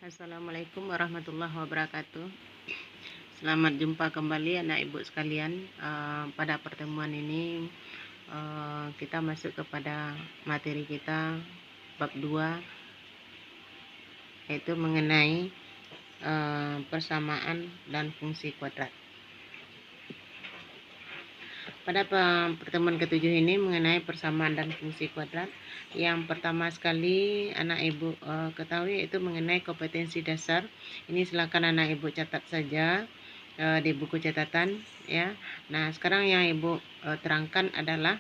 Assalamualaikum warahmatullahi wabarakatuh. Selamat jumpa kembali anak ibu sekalian. Pada pertemuan ini kita masuk kepada materi kita bab 2, yaitu mengenai persamaan dan fungsi kuadrat. Pada pertemuan ketujuh ini mengenai persamaan dan fungsi kuadrat, yang pertama sekali anak ibu ketahui itu mengenai kompetensi dasar. Ini silakan anak ibu catat saja di buku catatan ya. Nah, sekarang yang ibu terangkan adalah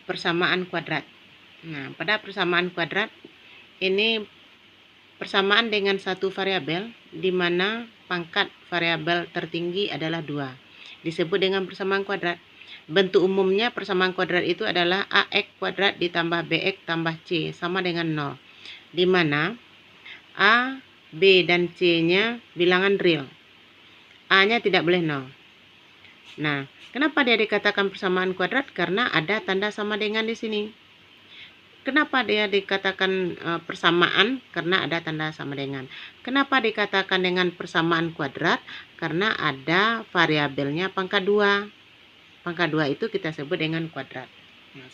persamaan kuadrat. Nah, pada persamaan kuadrat ini persamaan dengan satu variabel di mana pangkat variabel tertinggi adalah 2. Disebut dengan persamaan kuadrat. Bentuk umumnya persamaan kuadrat itu adalah AX kuadrat ditambah BX tambah C sama dengan 0. Di mana A, B, dan C-nya bilangan real. A-nya tidak boleh 0. Nah, kenapa dia dikatakan persamaan kuadrat? Karena ada tanda sama dengan di sini. Kenapa dia dikatakan persamaan? Karena ada tanda sama dengan. Kenapa dikatakan dengan persamaan kuadrat? Karena ada variabelnya pangkat 2. Pangkat 2 itu kita sebut dengan kuadrat. Nah,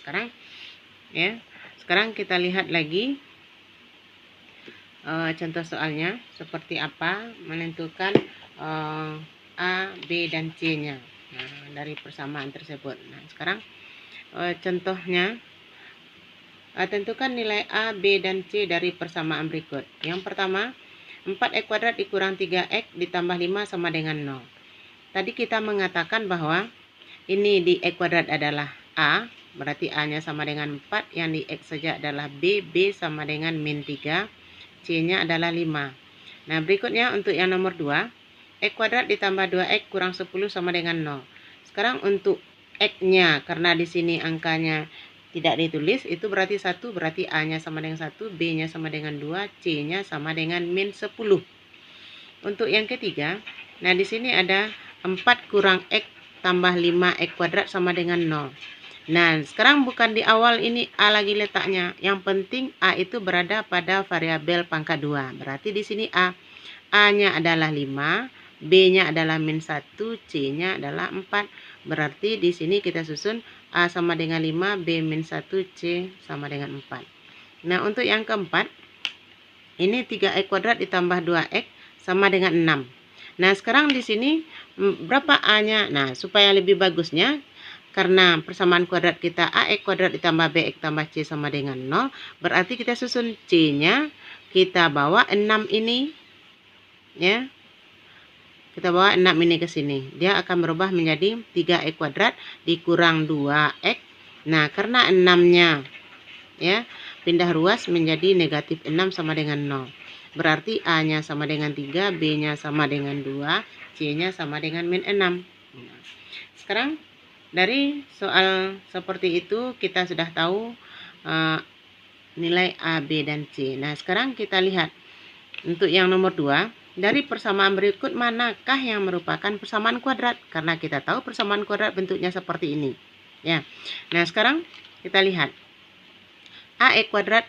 sekarang kita lihat lagi contoh soalnya seperti apa menentukan A, B, dan C-nya dari persamaan tersebut. Nah, sekarang contohnya, tentukan nilai A, B, dan C dari persamaan berikut. Yang pertama, 4x kuadrat dikurang 3x ditambah 5 sama dengan 0. Tadi kita mengatakan bahwa ini di x kuadrat adalah A, berarti A-nya sama dengan 4. Yang di x saja adalah B, B sama dengan min 3, C-nya adalah 5. Nah, berikutnya untuk yang nomor 2, x kuadrat ditambah 2x kurang 10 sama dengan 0. Sekarang untuk x-nya, karena di sini angkanya tidak ditulis, itu berarti 1, berarti A-nya sama dengan 1, B-nya sama dengan 2, C-nya sama dengan min 10. Untuk yang ketiga, nah di sini ada 4 kurang X tambah 5X kuadrat sama dengan 0. Nah, sekarang bukan di awal ini A lagi letaknya. Yang penting A itu berada pada variabel pangkat 2. Berarti di sini A-nya adalah 5, B-nya adalah min 1, C-nya adalah 4. Berarti di sini kita susun A sama dengan 5, B min 1, C sama dengan 4. Nah, untuk yang keempat, ini 3x kuadrat ditambah 2x sama dengan 6. Nah, sekarang di sini berapa A-nya? Nah, supaya lebih bagusnya, karena persamaan kuadrat kita AX kuadrat ditambah BX tambah C sama dengan 0, berarti kita susun C-nya, kita bawa 6 ini, ya. Kita bawa 6 ini ke sini. Dia akan berubah menjadi 3x kuadrat dikurang 2x. Nah, karena 6-nya ya pindah ruas menjadi negatif 6 sama dengan 0. Berarti A-nya sama dengan 3, B-nya sama dengan 2, C-nya sama dengan min 6. Nah, sekarang dari soal seperti itu kita sudah tahu nilai A, B, dan C. Nah, sekarang kita lihat untuk yang nomor 2. Dari persamaan berikut manakah yang merupakan persamaan kuadrat? Karena kita tahu persamaan kuadrat bentuknya seperti ini. Ya. Nah, sekarang kita lihat. AX kuadrat,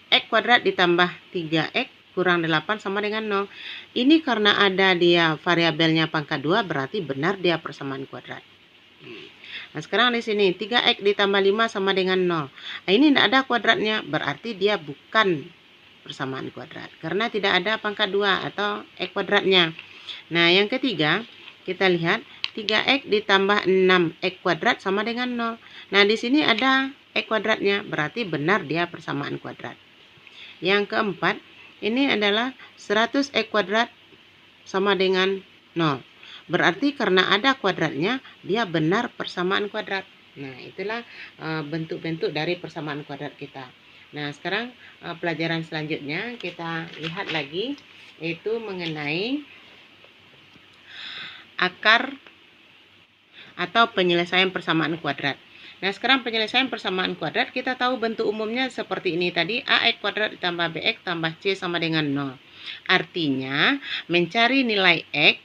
X kuadrat ditambah 3X kurang 8 sama dengan 0. Ini karena ada dia variabelnya pangkat 2, berarti benar dia persamaan kuadrat. Nah, sekarang di sini 3X ditambah 5 sama dengan 0. Nah, ini tidak ada kuadratnya, berarti dia bukan persamaan kuadrat karena tidak ada pangkat 2 atau X kuadratnya. Nah, yang ketiga, kita lihat 3X ditambah 6X kuadrat sama dengan 0. Nah, di sini ada X kuadratnya, berarti benar dia persamaan kuadrat. Yang keempat, ini adalah 100X kuadrat sama dengan 0. Berarti karena ada kuadratnya, dia benar persamaan kuadrat. Nah, itulah bentuk-bentuk dari persamaan kuadrat kita. Nah, sekarang pelajaran selanjutnya kita lihat lagi, yaitu mengenai akar atau penyelesaian persamaan kuadrat. Nah, sekarang penyelesaian persamaan kuadrat kita tahu bentuk umumnya seperti ini tadi, AX kuadrat ditambah BX tambah C sama dengan 0. Artinya, mencari nilai X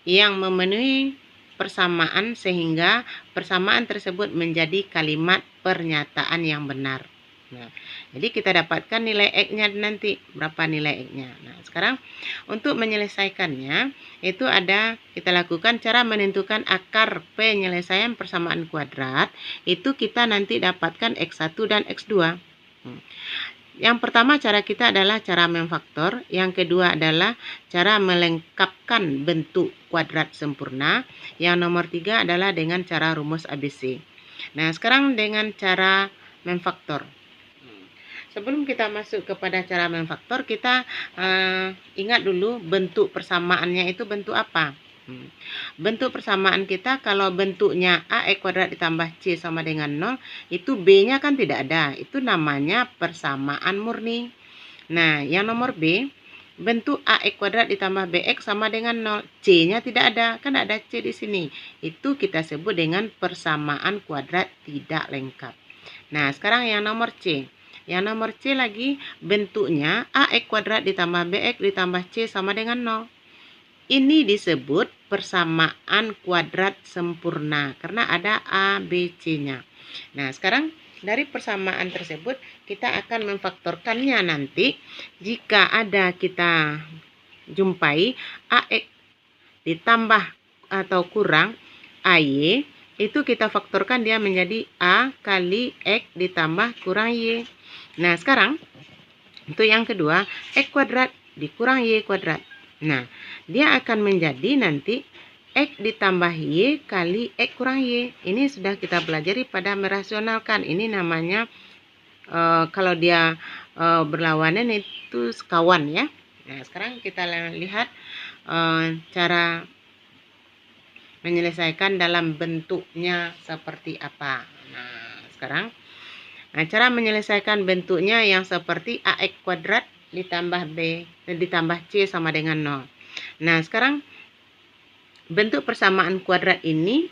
yang memenuhi persamaan sehingga persamaan tersebut menjadi kalimat pernyataan yang benar. Nah, jadi kita dapatkan nilai X-nya nanti. Berapa nilai X-nya. Nah, sekarang untuk menyelesaikannya, itu ada kita lakukan cara menentukan akar penyelesaian persamaan kuadrat. Itu kita nanti dapatkan X1 dan X2. Yang pertama cara kita adalah cara memfaktor. Yang kedua adalah cara melengkapkan bentuk kuadrat sempurna. Yang nomor 3 adalah dengan cara rumus ABC. Nah, sekarang dengan cara memfaktor. Sebelum kita masuk kepada cara memfaktor, kita ingat dulu bentuk persamaannya itu bentuk apa. Bentuk persamaan kita kalau bentuknya AX kuadrat ditambah C sama dengan 0, itu B-nya kan tidak ada. Itu namanya persamaan murni. Nah, yang nomor B, bentuk AX kuadrat ditambah BX sama dengan 0. C-nya tidak ada. Kan ada C di sini. Itu kita sebut dengan persamaan kuadrat tidak lengkap. Nah, sekarang yang nomor C. Yang nomor C lagi bentuknya AX kuadrat ditambah BX ditambah C sama dengan 0. Ini disebut persamaan kuadrat sempurna karena ada A, B, C-nya. Nah, sekarang dari persamaan tersebut kita akan memfaktorkannya nanti. Jika ada kita jumpai AX ditambah atau kurang AY, itu kita faktorkan dia menjadi A kali X ditambah kurang Y. Nah, sekarang untuk yang kedua, X kuadrat dikurang Y kuadrat. Nah, dia akan menjadi nanti X ditambah Y kali X kurang Y. Ini sudah kita pelajari pada merasionalkan. Ini namanya kalau dia berlawanan itu sekawan ya. Nah, sekarang kita lihat cara menyelesaikan dalam bentuknya seperti apa. Nah, sekarang cara menyelesaikan bentuknya yang seperti AX kuadrat ditambah B ditambah C sama dengan 0. Nah, sekarang bentuk persamaan kuadrat ini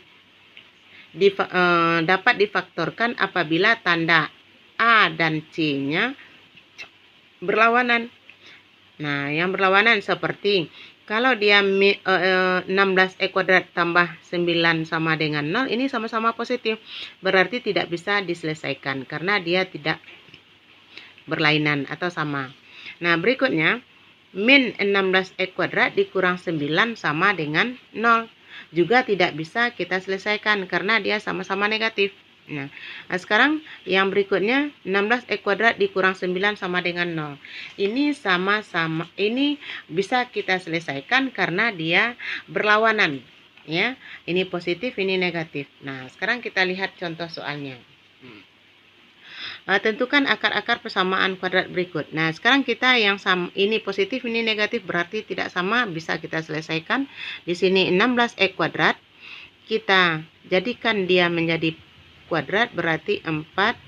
dapat difaktorkan apabila tanda A dan C-nya berlawanan. Nah, yang berlawanan seperti kalau dia 16x kuadrat tambah 9 sama dengan 0, ini sama-sama positif. Berarti tidak bisa diselesaikan karena dia tidak berlainan atau sama. Nah, berikutnya min 16x kuadrat dikurang 9 sama dengan 0. Juga tidak bisa kita selesaikan karena dia sama-sama negatif. Nah, sekarang yang berikutnya 16x kuadrat dikurang 9 sama dengan 0. Ini sama-sama, ini bisa kita selesaikan karena dia berlawanan. Ya, ini positif, ini negatif. Nah, sekarang kita lihat contoh soalnya. Tentukan akar-akar persamaan kuadrat berikut. Nah, sekarang kita yang sama, ini positif, ini negatif, berarti tidak sama, bisa kita selesaikan. Di sini 16x kuadrat, kita jadikan dia menjadi kuadrat, berarti 4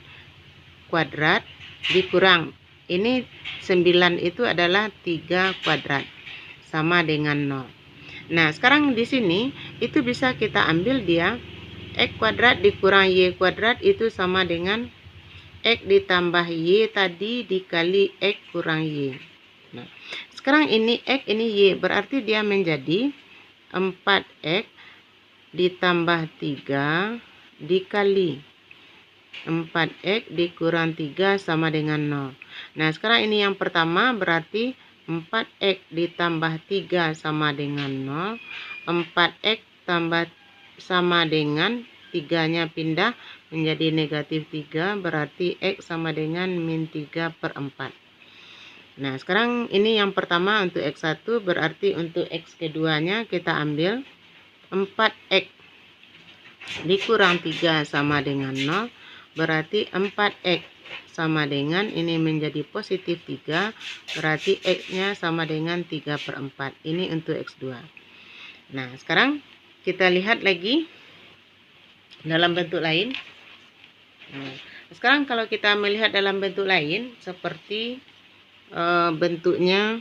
kuadrat dikurang. Ini 9 itu adalah 3 kuadrat, sama dengan 0. Nah, sekarang di sini, itu bisa kita ambil dia, X kuadrat dikurang Y kuadrat itu sama dengan X ditambah Y tadi dikali X kurang Y. Nah, sekarang ini X, ini Y. Berarti dia menjadi 4X ditambah 3 dikali 4X dikurang 3 sama dengan 0. Nah, sekarang ini yang pertama berarti 4X ditambah 3 sama dengan 0. 4X tambah sama dengan 3-nya pindah menjadi negatif 3, berarti X sama dengan min 3/4. Nah, sekarang ini yang pertama untuk X1, berarti untuk X keduanya kita ambil 4X dikurang 3 sama dengan 0, berarti 4X sama dengan, ini menjadi positif 3, berarti X-nya sama dengan 3/4. Ini untuk X2. Nah, sekarang kita lihat lagi dalam bentuk lain. Nah, sekarang kalau kita melihat dalam bentuk lain, seperti bentuknya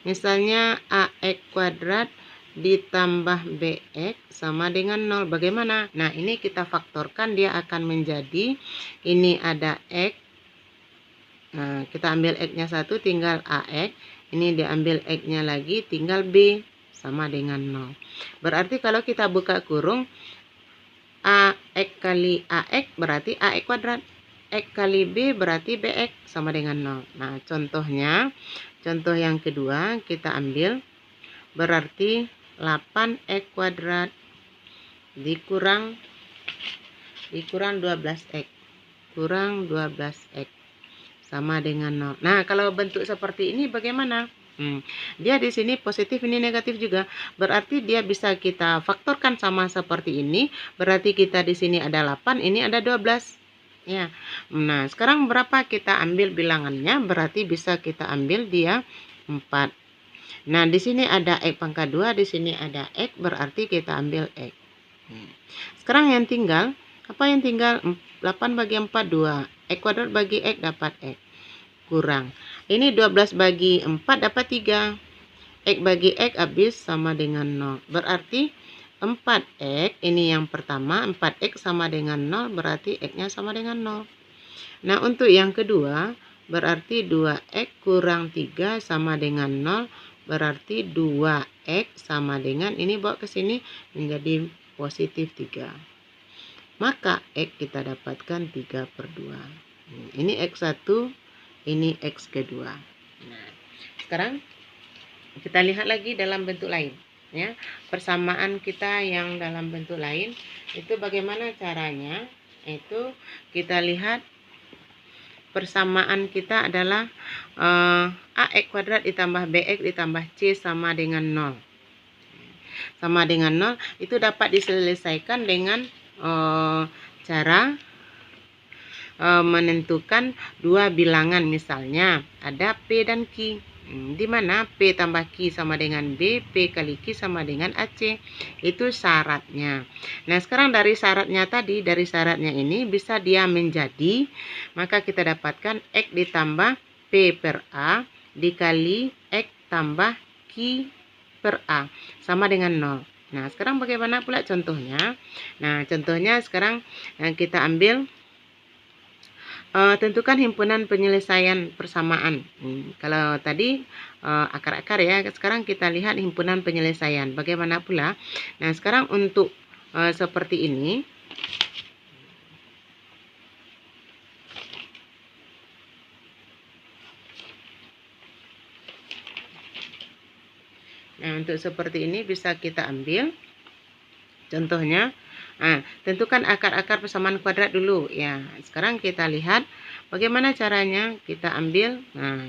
misalnya AX kuadrat ditambah BX sama dengan 0. Bagaimana? Nah, ini kita faktorkan, dia akan menjadi, ini ada X. Nah, kita ambil X-nya 1, tinggal AX. Ini diambil X-nya lagi, tinggal B sama dengan 0. Berarti kalau kita buka kurung, AX kali AX berarti AX kuadrat. X kali B berarti BX sama dengan 0. Nah, contoh yang kedua kita ambil, berarti 8X kuadrat dikurang 12X kurang 12X sama dengan 0. Nah, kalau bentuk seperti ini bagaimana? Dia di sini positif, ini negatif juga. Berarti dia bisa kita faktorkan sama seperti ini. Berarti kita di sini ada 8, ini ada 12. Ya. Nah, sekarang berapa kita ambil bilangannya? Berarti bisa kita ambil dia 4. Nah, di sini ada X pangkat 2, di sini ada X, berarti kita ambil X. Sekarang yang tinggal, apa yang tinggal? 8 bagi 4, 2. X kuadrat bagi X dapat X. Kurang. Ini 12 bagi 4 dapat 3. X bagi X habis sama dengan 0. Berarti 4X, ini yang pertama, 4X sama dengan 0, berarti X-nya sama dengan 0. Nah, untuk yang kedua, berarti 2X kurang 3 sama dengan 0, berarti 2X sama dengan, ini bawa ke sini menjadi positif 3. Maka X kita dapatkan 3/2. Ini X1, ini X kedua. Nah, sekarang kita lihat lagi dalam bentuk lain. Ya, persamaan kita yang dalam bentuk lain itu bagaimana caranya? Itu kita lihat persamaan kita adalah AX kuadrat ditambah BX ditambah C sama dengan 0. Sama dengan 0 itu dapat diselesaikan dengan cara menentukan dua bilangan, misalnya ada P dan Q. Di mana P tambah Q sama dengan B, P kali Q sama dengan AC. Itu syaratnya. Nah, sekarang dari syaratnya tadi, dari syaratnya ini bisa dia menjadi, maka kita dapatkan X ditambah P per A dikali X tambah Q per A sama dengan 0. Nah, sekarang bagaimana pula contohnya? Nah, contohnya sekarang kita ambil, tentukan himpunan penyelesaian persamaan. Kalau tadi akar-akar ya, sekarang kita lihat himpunan penyelesaian. Bagaimana pula? Nah, sekarang untuk seperti ini. Nah, untuk seperti ini bisa kita ambil contohnya. Tentukan akar-akar persamaan kuadrat dulu ya. Sekarang kita lihat bagaimana caranya. Kita ambil,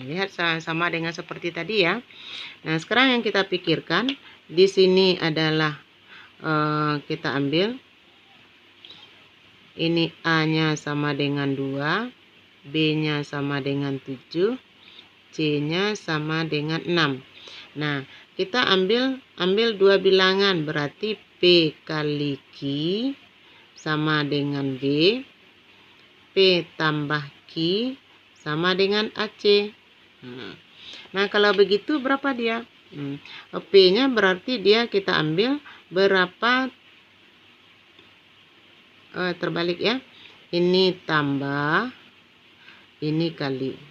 lihat sama dengan seperti tadi ya. Nah, sekarang yang kita pikirkan di sini adalah kita ambil ini A-nya sama dengan 2, B-nya sama dengan 7, C-nya sama dengan 6. Nah, kita ambil dua bilangan, berarti P kali Q sama dengan B, P tambah Q sama dengan AC. Nah, kalau begitu berapa dia? P-nya berarti dia kita ambil berapa, terbalik ya. Ini tambah, ini kali.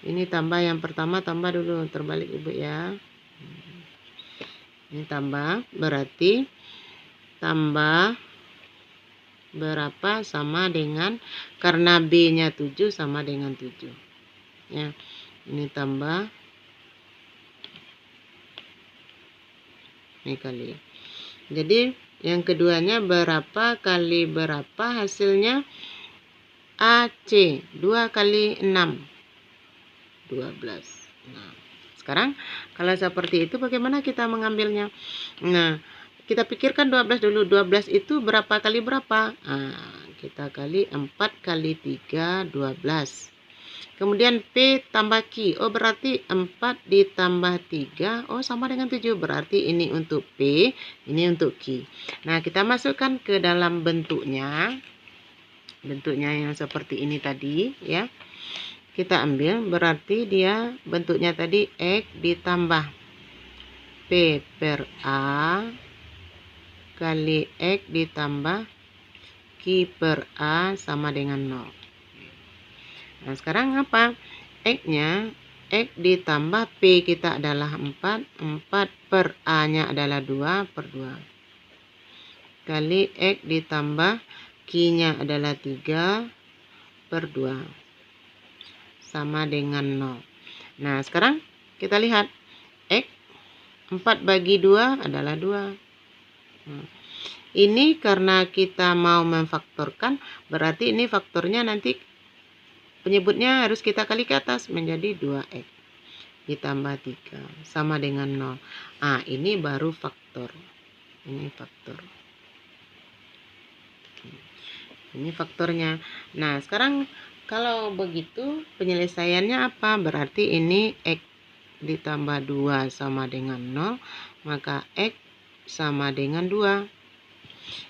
Ini tambah yang pertama, tambah dulu, terbalik Ibu ya. Ini tambah, berarti tambah berapa sama dengan, karena B-nya 7 sama dengan 7. Ya, ini tambah, ini kali. Jadi yang keduanya berapa kali berapa, hasilnya AC 2 kali 6. 12. Nah, sekarang kalau seperti itu bagaimana kita mengambilnya? Nah, kita pikirkan 12 dulu. 12 itu berapa kali berapa? Kita kali 4 kali 3, 12. Kemudian P tambah Q. Oh, berarti 4 ditambah 3. Oh, sama dengan 7. Berarti ini untuk P, ini untuk Q. Nah, kita masukkan ke dalam bentuknya. Bentuknya yang seperti ini tadi, ya. Kita ambil, berarti dia bentuknya tadi X ditambah P per A kali X ditambah Q per A sama dengan 0. Nah, sekarang apa? X-nya X ditambah P kita adalah 4. 4 per A-nya adalah 2 per 2. Kali X ditambah Q-nya adalah 3 per 2. Sama dengan 0. Nah, sekarang kita lihat. X 4 bagi 2 adalah 2. Ini karena kita mau memfaktorkan, berarti ini faktornya nanti penyebutnya harus kita kali ke atas menjadi 2x ditambah 3 sama dengan 0. Ini baru faktor. Ini faktor. Ini faktornya. Nah, sekarang kalau begitu penyelesaiannya apa? Berarti ini x ditambah 2 sama dengan 0, maka x sama dengan 2.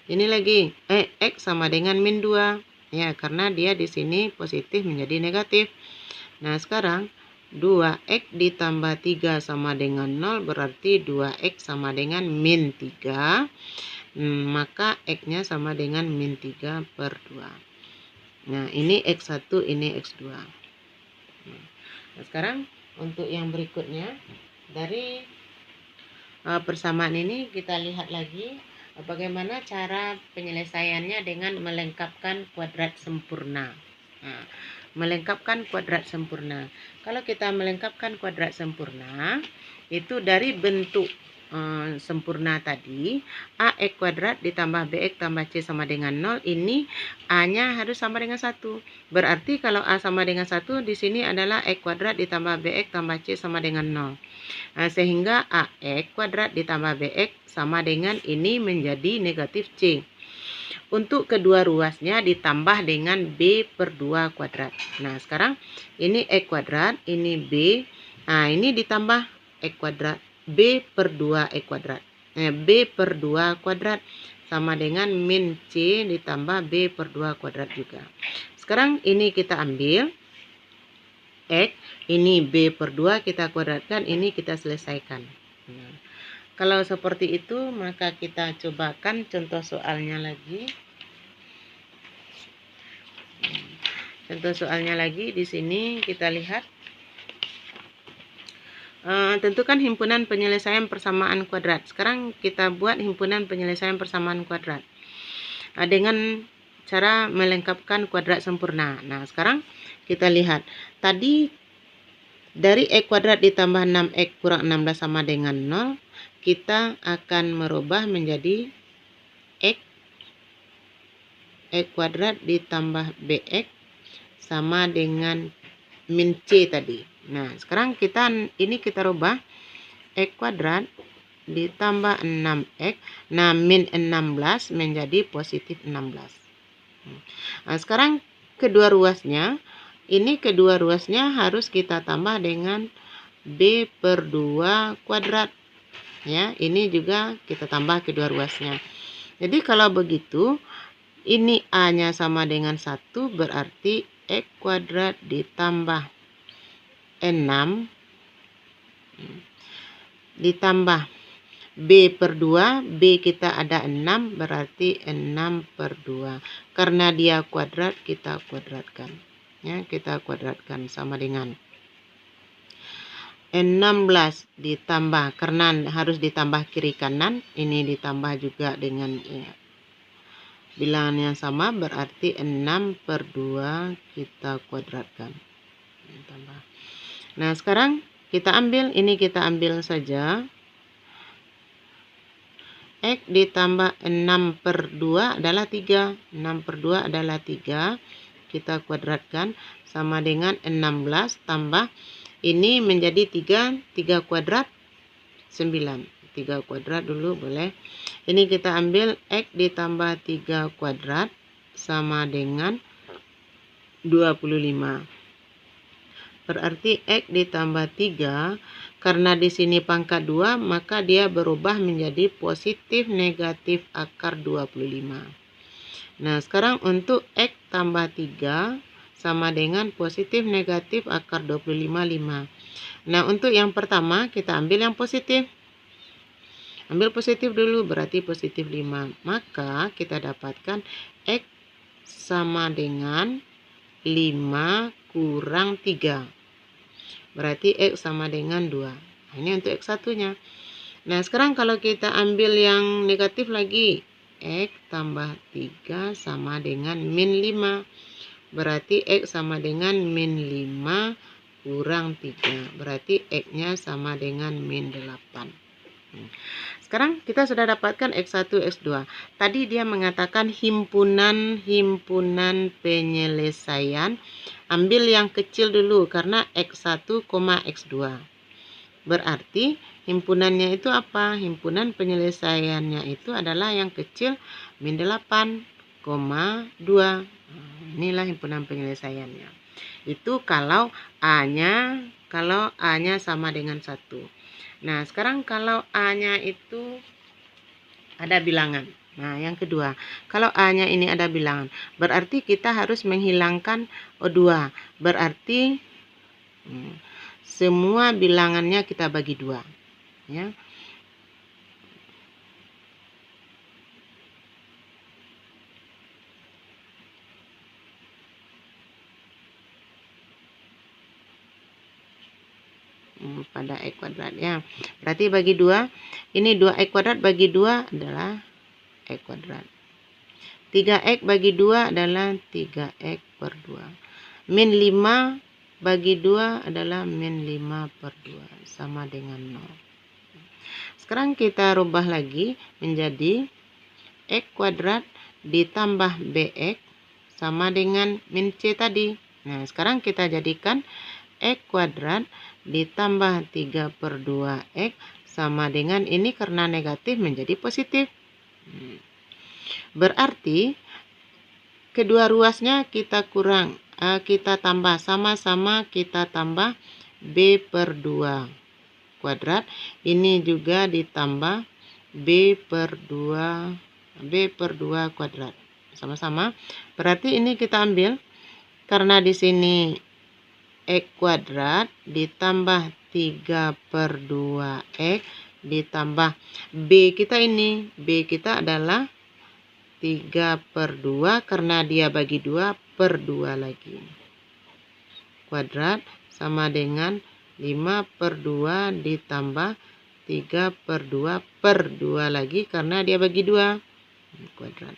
Ini lagi x sama dengan min 2. Ya, karena dia di sini positif menjadi negatif. Nah, sekarang 2x ditambah 3 sama dengan 0, berarti 2x sama dengan min 3. Maka x-nya sama dengan min 3 per 2. Nah, ini x1, ini x2. Nah, sekarang untuk yang berikutnya, dari persamaan ini kita lihat lagi bagaimana cara penyelesaiannya dengan melengkapkan kuadrat sempurna. Melengkapkan kuadrat sempurna. Kalau kita melengkapkan kuadrat sempurna, itu dari bentuk sempurna tadi, ax kuadrat ditambah bx tambah c sama dengan 0, ini a-nya harus sama dengan 1. Berarti kalau a sama dengan 1, di sini adalah x kuadrat ditambah bx tambah c sama dengan 0. Sehingga ax kuadrat ditambah bx sama dengan ini menjadi negatif c. Untuk kedua ruasnya ditambah dengan b per 2 kuadrat. Nah, sekarang ini x kuadrat, ini b. Ini ditambah x kuadrat, b per 2 x kuadrat. B per 2 kuadrat sama dengan min c ditambah b per 2 kuadrat juga. Sekarang ini kita ambil x, ini b per 2 kita kuadratkan, ini kita selesaikan. Nah, kalau seperti itu, maka kita cobakan contoh soalnya lagi. Contoh soalnya lagi di sini kita lihat. Tentukan himpunan penyelesaian persamaan kuadrat. Sekarang kita buat himpunan penyelesaian persamaan kuadrat dengan cara melengkapkan kuadrat sempurna. Nah, sekarang kita lihat. Tadi dari x kuadrat ditambah 6x kurang 16 sama dengan 0, kita akan merubah menjadi x kuadrat ditambah bx sama dengan min c tadi. Nah, sekarang kita rubah x kuadrat ditambah 6x. Nah, min 16 menjadi positif 16. Nah, sekarang kedua ruasnya harus kita tambah dengan b per 2 kuadrat. Ya, ini juga kita tambah kedua ruasnya. Jadi kalau begitu, ini a-nya sama dengan 1, berarti x kuadrat ditambah 6 ditambah b per 2, b kita ada 6, berarti 6 per 2. Karena dia kuadrat, kita kuadratkan. Ya, kita kuadratkan sama dengan 16 ditambah, karena harus ditambah kiri kanan, ini ditambah juga dengan bilangan yang sama, berarti 6 per 2 kita kuadratkan. Tambah. Nah, sekarang kita ambil, ini kita ambil saja. X ditambah 6 per 2 adalah 3. 6 per 2 adalah 3. Kita kuadratkan sama dengan 16 tambah. Ini menjadi 3. 3 kuadrat 9. 3 kuadrat dulu boleh. Ini kita ambil x ditambah 3 kuadrat sama dengan 25. Berarti x ditambah 3, karena di sini pangkat 2, maka dia berubah menjadi positif negatif akar 25. Nah, sekarang untuk x tambah 3 sama dengan positif negatif akar 25, 5. Nah, untuk yang pertama kita ambil yang positif. Ambil positif dulu, berarti positif 5. Maka kita dapatkan x sama dengan 5 kurang 3. berarti X sama dengan 2. Nah, ini untuk X1-nya. Nah, sekarang kalau kita ambil yang negatif lagi, X tambah 3 sama dengan min 5. Berarti X sama dengan min 5 kurang 3. Berarti X-nya sama dengan min 8. Sekarang kita sudah dapatkan X1, X2. Tadi dia mengatakan himpunan penyelesaian. Ambil yang kecil dulu karena X1, X2. Berarti himpunannya itu apa? Himpunan penyelesaiannya itu adalah yang kecil min 8,2. Inilah himpunan penyelesaiannya. Itu kalau A-nya sama dengan 1. Nah, sekarang kalau A-nya itu ada bilangan. Nah, yang kedua, kalau A-nya ini ada bilangan, berarti kita harus menghilangkan O2. Berarti semua bilangannya kita bagi 2. Ya. Pada X kuadrat ya. Berarti bagi 2, ini 2X kuadrat bagi 2 adalah X kuadrat. 3X bagi 2 adalah 3X per 2. Min 5 bagi 2 adalah min 5 per 2. Sama dengan 0. Sekarang kita rubah lagi menjadi X kuadrat ditambah BX sama dengan min C tadi. Nah, sekarang kita jadikan X kuadrat ditambah 3 per 2X sama dengan ini karena negatif menjadi positif. Berarti kedua ruasnya kita tambah, sama-sama kita tambah B per 2 kuadrat. Ini juga ditambah B per 2 kuadrat. Sama-sama. Berarti ini kita ambil karena di sini X kuadrat ditambah 3 per 2X ditambah B kita ini. B kita adalah 3 per 2 karena dia bagi 2 per 2 lagi. Kuadrat sama dengan 5 per 2 ditambah 3 per 2 per 2 lagi karena dia bagi 2. Kuadrat.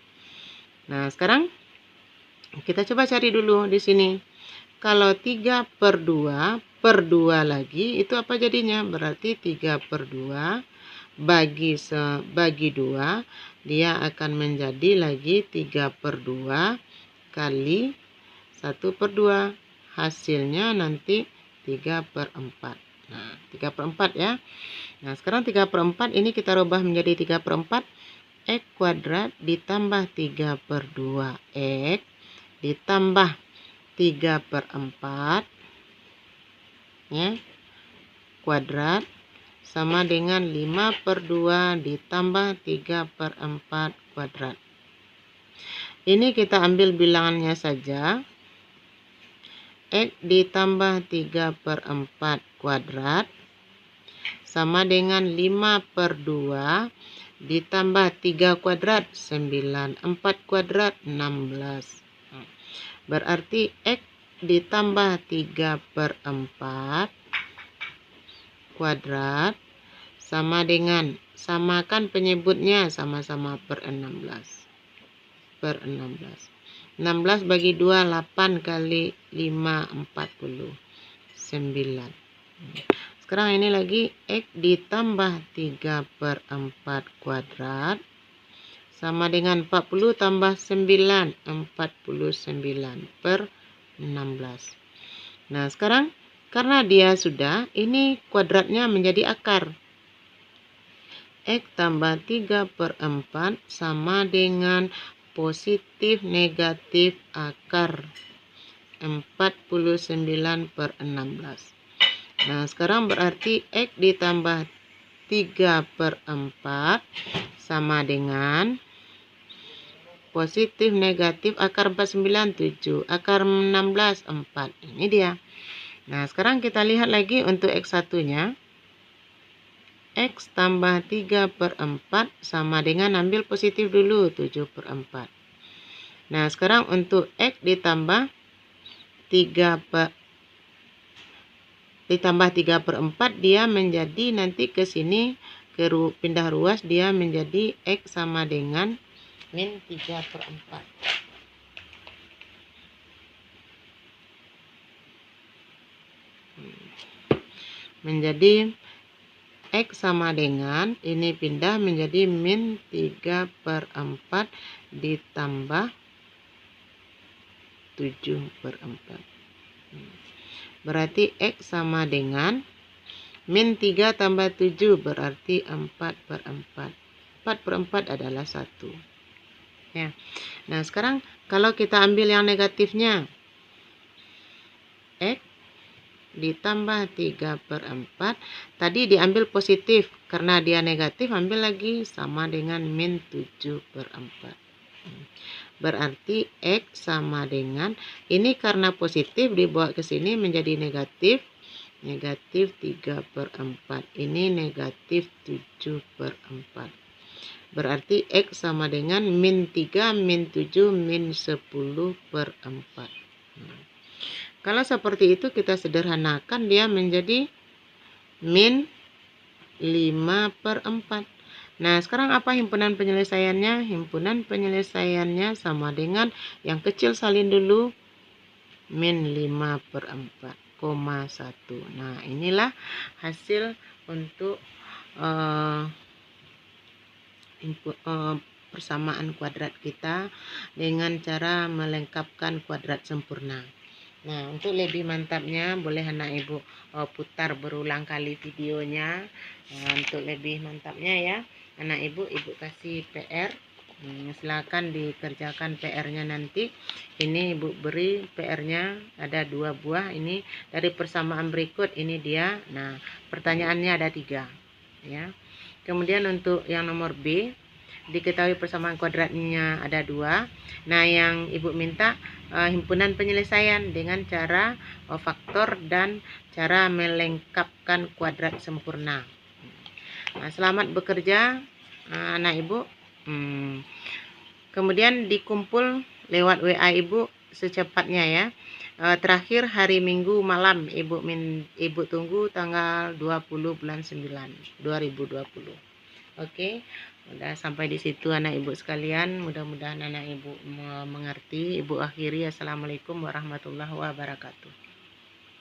Nah, sekarang kita coba cari dulu di sini. Kalau 3 per 2 lagi, itu apa jadinya? Berarti 3 per 2 bagi 2, dia akan menjadi lagi 3 per 2 kali 1 per 2. Hasilnya nanti 3 per 4. Nah, 3 per 4 ya. Nah, sekarang 3 per 4 ini kita rubah menjadi 3 per 4. X kuadrat ditambah 3 per 2X ditambah 3 per 4 ya, kuadrat sama dengan 5 per 2 ditambah 3 per 4 kuadrat. Ini kita ambil bilangannya saja. X ditambah 3 per 4 kuadrat sama dengan 5 per 2 ditambah 3 kuadrat 9, 4 kuadrat 16. Berarti X ditambah 3 per 4 kuadrat sama dengan, samakan penyebutnya sama-sama per 16. Per 16. 16 bagi 2, 8 kali 5, 49. Sekarang ini lagi X ditambah 3 per 4 kuadrat sama dengan 40 tambah 9, 49 per 16. Nah, sekarang karena dia sudah, ini kuadratnya menjadi akar. X tambah 3 per 4 sama dengan positif negatif akar 49 per 16. Nah, sekarang berarti X ditambah 3 per 4 sama dengan positif negatif akar 49, 7. Akar 16, 4. Ini dia. Nah, sekarang kita lihat lagi untuk X1-nya. X tambah 3 per 4 sama dengan, ambil positif dulu, 7 per 4. Nah, sekarang untuk X ditambah 3 per ditambah 3/4 dia menjadi nanti ke sini pindah ruas dia menjadi X sama dengan min 3/4. Menjadi X sama dengan ini pindah menjadi min 3/4 ditambah 7/4. Berarti X sama dengan min 3 tambah 7 berarti 4/4. 4/4 adalah 1. Ya. Nah, sekarang kalau kita ambil yang negatifnya, X ditambah 3/4, tadi diambil positif, karena dia negatif ambil lagi sama dengan min 7/4. Berarti X sama dengan, ini karena positif dibawa ke sini menjadi negatif 3/4, ini negatif 7/4. Berarti X sama dengan min 3, min 7, min 10/4. Kalau seperti itu kita sederhanakan dia menjadi min 5/4. Nah, sekarang apa himpunan penyelesaiannya? Himpunan penyelesaiannya sama dengan yang kecil salin dulu, min 5/4, 1. Nah, inilah hasil untuk persamaan kuadrat kita dengan cara melengkapkan kuadrat sempurna. Nah, untuk lebih mantapnya boleh anak ibu putar berulang kali videonya. Nah, untuk lebih mantapnya ya, anak ibu kasih PR. Silakan dikerjakan PR-nya nanti. Ini ibu beri PR-nya ada 2 buah. Ini dari persamaan berikut ini dia. Nah, pertanyaannya ada 3 ya. Kemudian untuk yang nomor B, diketahui persamaan kuadratnya ada 2. Nah, yang ibu minta himpunan penyelesaian dengan cara faktor dan cara melengkapkan kuadrat sempurna. Nah, selamat bekerja anak ibu. Kemudian dikumpul lewat WA ibu secepatnya ya. Terakhir hari Minggu malam ibu tunggu tanggal 20 bulan 9 2020. Oke. Udah sampai di situ anak ibu sekalian, mudah-mudahan anak ibu mengerti. Ibu akhiri, assalamualaikum warahmatullahi wabarakatuh.